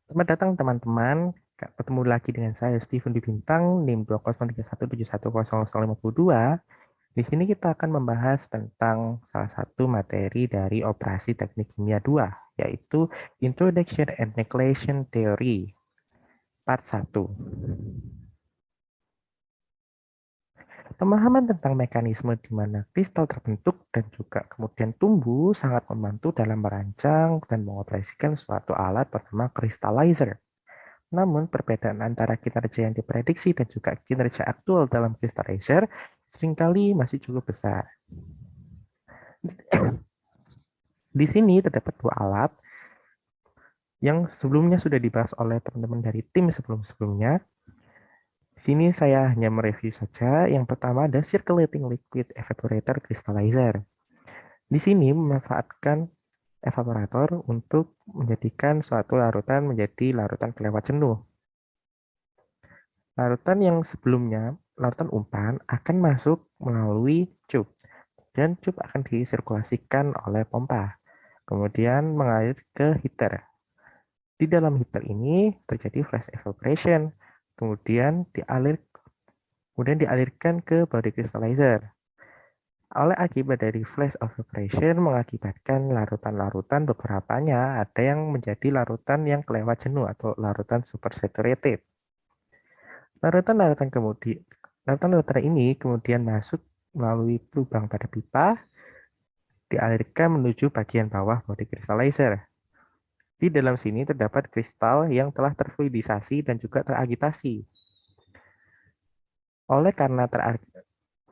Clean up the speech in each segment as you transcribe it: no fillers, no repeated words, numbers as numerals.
Selamat datang teman-teman. Ketemu lagi dengan saya Steven di Bintang NIM 20317100552. Di sini kita akan membahas tentang salah satu materi dari Operasi Teknik Kimia 2, yaitu Introduction and Nucleation Theory Part 1. Pemahaman tentang mekanisme di mana kristal terbentuk dan juga kemudian tumbuh sangat membantu dalam merancang dan mengoperasikan suatu alat bernama crystallizer. Namun, perbedaan antara kinerja yang diprediksi dan juga kinerja aktual dalam crystallizer seringkali masih cukup besar. Di sini terdapat dua alat yang sebelumnya sudah dibahas oleh teman-teman dari tim sebelum-sebelumnya. Di sini saya hanya mereview saja. Yang pertama ada Circulating Liquid Evaporator Crystallizer. Di sini memanfaatkan evaporator untuk menjadikan suatu larutan menjadi larutan kelewat jenuh. Larutan yang sebelumnya, larutan umpan, akan masuk melalui cup, dan cup akan disirkulasikan oleh pompa, kemudian mengalir ke heater. Di dalam heater ini terjadi flash evaporation, kemudian dialirkan ke body crystallizer. Oleh akibat dari flash evaporation mengakibatkan larutan-larutan beberapanya ada yang menjadi larutan yang kelewat jenuh atau larutan supersaturated. Larutan-larutan ini kemudian masuk melalui lubang pada pipa, dialirkan menuju bagian bawah body crystallizer. Di dalam sini terdapat kristal yang telah terfluidisasi dan juga teragitasi. Oleh karena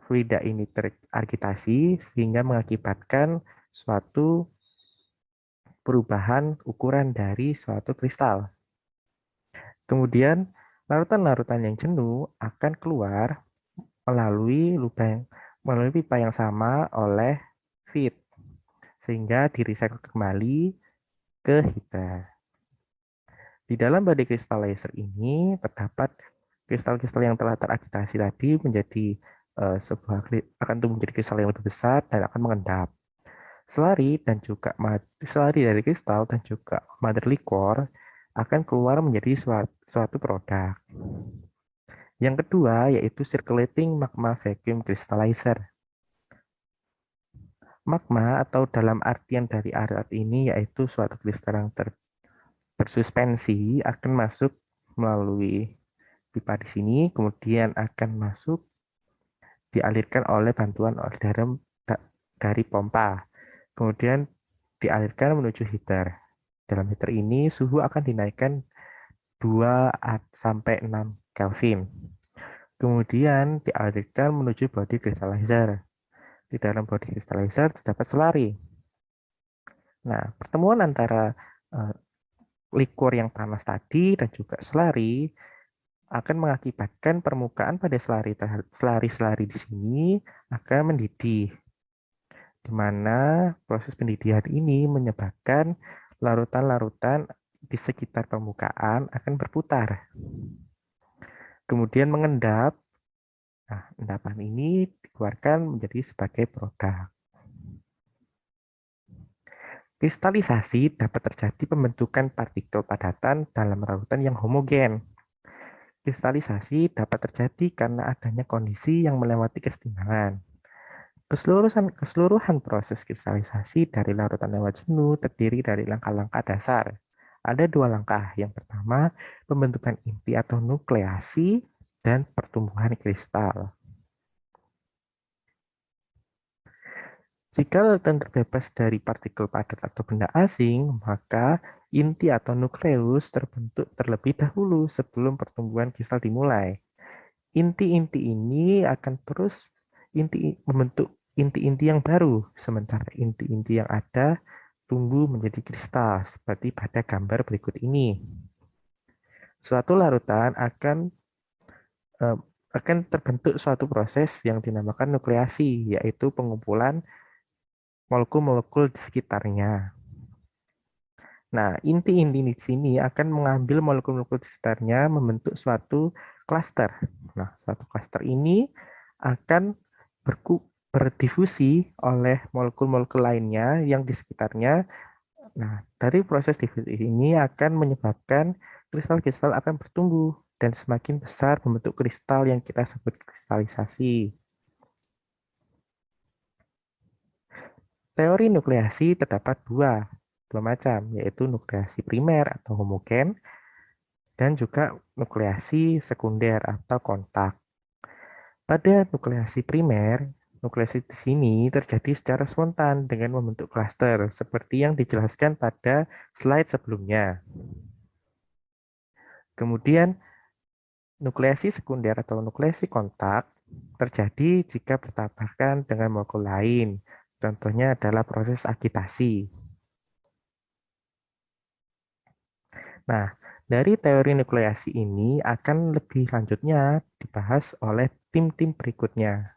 fluida ini teragitasi, sehingga mengakibatkan suatu perubahan ukuran dari suatu kristal. Kemudian, larutan-larutan yang jenuh akan keluar melalui pipa yang sama oleh feed, sehingga di-recycle kembali ke heater. Di dalam body crystallizer ini terdapat kristal-kristal yang telah teragitasi tadi menjadi akan tumbuh menjadi kristal yang lebih besar dan akan mengendap. Selari dari kristal dan juga mother liquor akan keluar menjadi suatu produk. Yang kedua yaitu circulating magma vacuum crystallizer. Magma atau dalam artian dari alat ini yaitu suatu kristal yang bersuspensi akan masuk melalui pipa di sini, kemudian akan masuk dialirkan oleh bantuan orderan dari pompa, kemudian dialirkan menuju heater. Dalam heater ini suhu akan dinaikkan 2 sampai 6 Kelvin. Kemudian dialirkan menuju body crystallizer. Di dalam body crystallizer terdapat selari. Nah, pertemuan antara liquor yang panas tadi dan juga selari akan mengakibatkan permukaan pada selari-selari di sini akan mendidih, di mana proses pendidihan ini menyebabkan larutan-larutan di sekitar permukaan akan berputar, kemudian mengendap. Nah, endapan ini dikeluarkan menjadi sebagai produk. Kristalisasi dapat terjadi pembentukan partikel padatan dalam larutan yang homogen. Kristalisasi dapat terjadi karena adanya kondisi yang melewati kesetimbangan. Keseluruhan proses kristalisasi dari larutan lewat jenuh terdiri dari langkah-langkah dasar. Ada dua langkah. Yang pertama, pembentukan inti atau nukleasi dan pertumbuhan kristal. Jika larutan terbebas dari partikel padat atau benda asing, maka inti atau nukleus terbentuk terlebih dahulu sebelum pertumbuhan kristal dimulai. Inti-inti ini akan terus membentuk inti-inti yang baru, sementara inti-inti yang ada tumbuh menjadi kristal, seperti pada gambar berikut ini. Suatu larutan akan terbentuk suatu proses yang dinamakan nukleasi, yaitu pengumpulan molekul-molekul di sekitarnya. Nah, inti-inti di sini akan mengambil molekul-molekul di sekitarnya membentuk suatu klaster. Nah, suatu klaster ini akan berdifusi oleh molekul-molekul lainnya yang di sekitarnya Nah, dari proses difusi ini akan menyebabkan kristal-kristal akan bertumbuh dan semakin besar membentuk kristal yang kita sebut kristalisasi. Teori nukleasi terdapat dua macam, yaitu nukleasi primer atau homogen dan juga nukleasi sekunder atau kontak. Pada nukleasi primer, nukleasi di sini terjadi secara spontan dengan membentuk klaster, seperti yang dijelaskan pada slide sebelumnya. Kemudian, nukleasi sekunder atau nukleasi kontak terjadi jika bertabrakan dengan molekul lain. Contohnya adalah proses agitasi. Nah, dari teori nukleasi ini akan lebih lanjutnya dibahas oleh tim-tim berikutnya.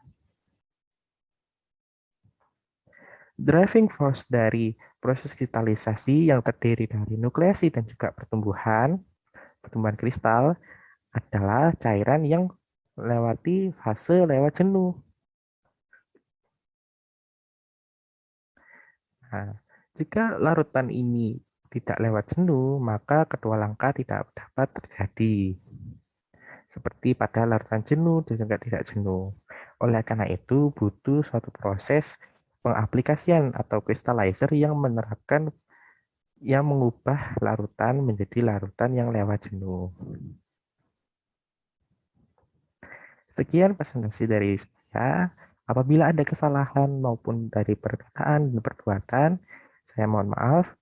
Driving force dari proses kristalisasi yang terdiri dari nukleasi dan juga pertumbuhan kristal adalah cairan yang melewati fase lewat jenuh. Nah, jika larutan ini tidak lewat jenuh, maka kedua langkah tidak dapat terjadi. Seperti pada larutan jenuh dan juga tidak jenuh. Oleh karena itu, butuh suatu proses pengaplikasian atau crystallizer yang menerapkan yang mengubah larutan menjadi larutan yang lewat jenuh. Sekian presentasi dari saya. Apabila ada kesalahan maupun dari perkataan dan perbuatan, saya mohon maaf.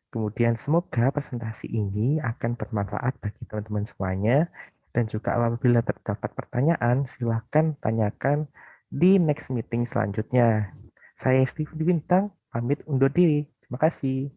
Kemudian semoga presentasi ini akan bermanfaat bagi teman-teman semuanya. Dan juga apabila terdapat pertanyaan, silakan tanyakan di next meeting selanjutnya. Saya Steve Bintang, pamit undur diri. Terima kasih.